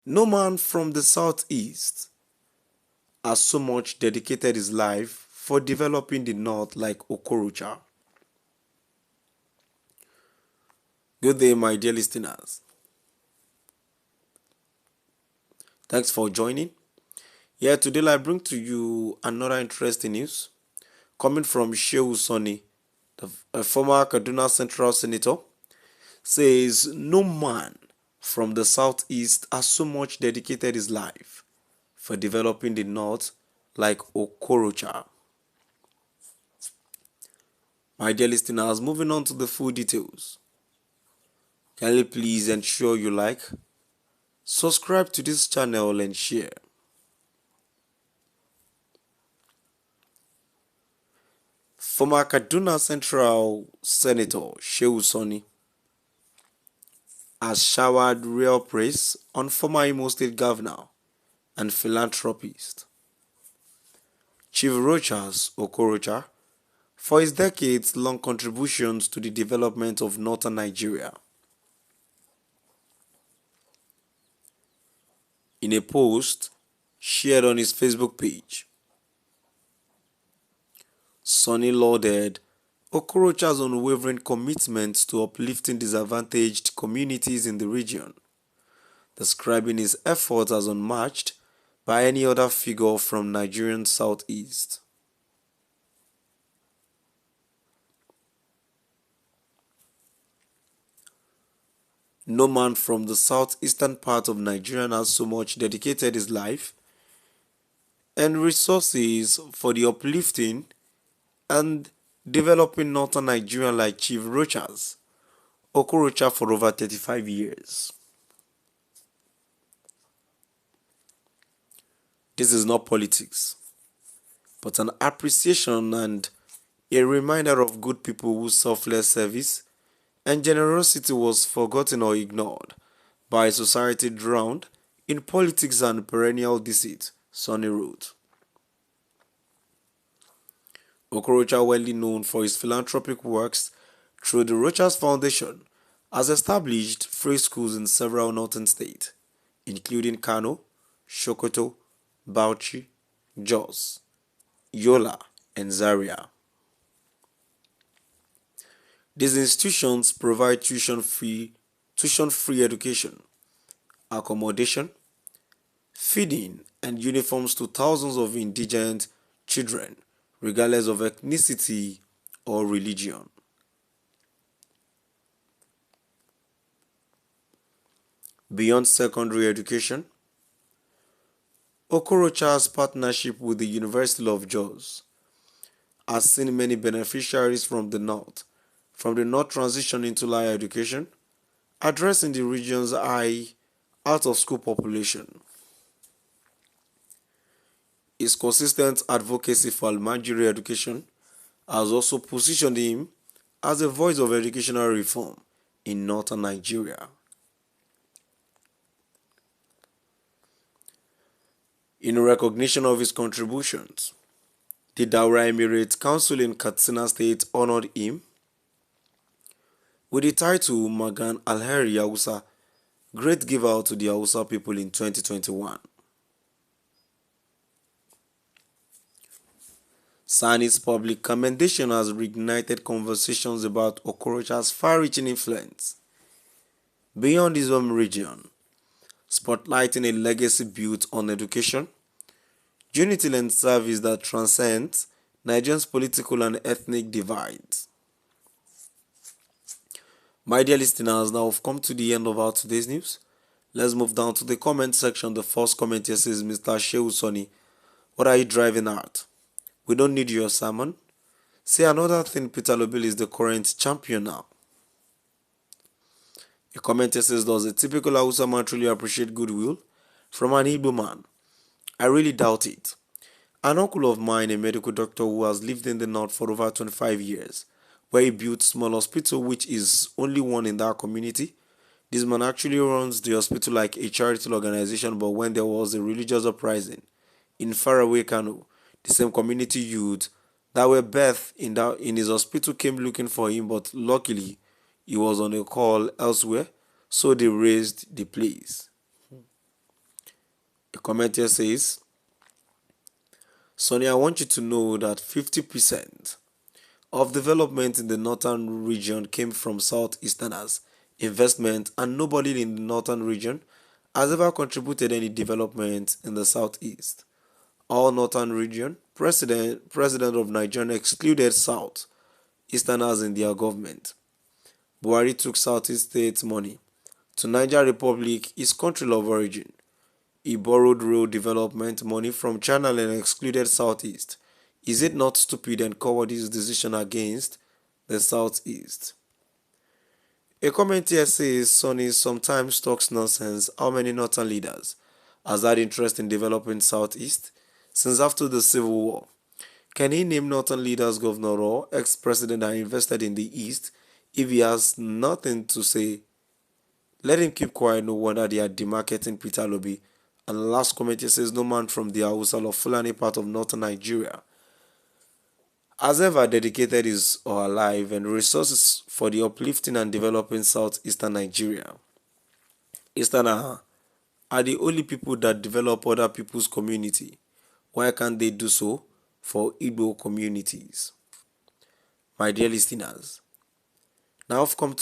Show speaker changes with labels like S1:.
S1: No man from the southeast has so much dedicated his life for developing the north like Okorocha. Good day, my dear listeners. Thanks for joining. Yeah, today I bring to you another interesting news coming from Sani, a former Kaduna Central Senator, says no man from the southeast has so much dedicated his life for developing the north like Okorocha. My dear listeners, moving on to the full details. Can you please ensure you like, subscribe to this channel and share. Former Kaduna Central Senator Sani has showered real praise on former Imo State Governor and philanthropist Chief Rochas Okorocha for his decades-long contributions to the development of northern Nigeria. In a post shared on his Facebook page, Sani lauded Okorocha's unwavering commitment to uplifting disadvantaged communities in the region, describing his efforts as unmatched by any other figure from Nigerian southeast. No man from the southeastern part of Nigeria has so much dedicated his life and resources for the uplifting and developing northern Nigeria like Chief Rochas Okorocha for over 35 years. This is not politics, but an appreciation and a reminder of good people whose selfless service and generosity was forgotten or ignored by a society drowned in politics and perennial deceit, Sani wrote. Okorocha, widely known for his philanthropic works through the Rochas Foundation, has established free schools in several northern states, including Kano, Sokoto, Bauchi, Jos, Yola, and Zaria. These institutions provide tuition-free education, accommodation, feeding, and uniforms to thousands of indigent children, regardless of ethnicity or religion. Beyond secondary education, Okorocha's partnership with the University of Jos has seen many beneficiaries from the north transition into higher education, addressing the region's high out-of-school population. His consistent advocacy for Almajiri education has also positioned him as a voice of educational reform in northern Nigeria. In recognition of his contributions, the Daura Emirate Council in Katsina State honored him with the title Magan Alheri Hausa, Great Giver to the Hausa people in 2021. Sani's public commendation has reignited conversations about Okorocha's far-reaching influence beyond his home region, spotlighting a legacy built on education, unity and service that transcends Nigeria's political and ethnic divides. My dear listeners, now we've come to the end of our today's news. Let's move down to the comment section. The first comment here says, Mr. Sani, what are you driving at? We don't need your sermon. Say another thing, Peter Lobil is the current champion now. A commenter says, does a typical Hausa man truly appreciate goodwill from an Igbo man? I really doubt it. An uncle of mine, a medical doctor who has lived in the north for over 25 years, where he built small hospital which is only one in that community. This man actually runs the hospital like a charitable organization, but when there was a religious uprising in faraway Kano, the same community youth that were birthed in his hospital came looking for him, but luckily he was on a call elsewhere, so they raised the place. A comment here says, Sani, I want you to know that 50% of development in the northern region came from southeasterners investment, and nobody in the northern region has ever contributed any development in the southeast. All northern region president of Nigeria excluded southeasterners in their government. Buhari took southeast states money to Niger Republic, his country of origin. He borrowed road development money from China and excluded Southeast. Is it not stupid and cowardice decision against the Southeast? A comment here says Sani sometimes talks nonsense. How many northern leaders has had interest in developing Southeast since after the Civil War? Can he name northern leaders, governor or ex-president that invested in the East? If he has nothing to say, let him keep quiet. No wonder they are demarketing Peter Obi. And the last comment here says no man from the Hausa or Fulani part of northern Nigeria has ever dedicated his or her life and resources for the uplifting and developing southeastern Nigeria. Easterners are the only people that develop other people's community. Why can't they do so for Igbo communities? My dear listeners, now I've come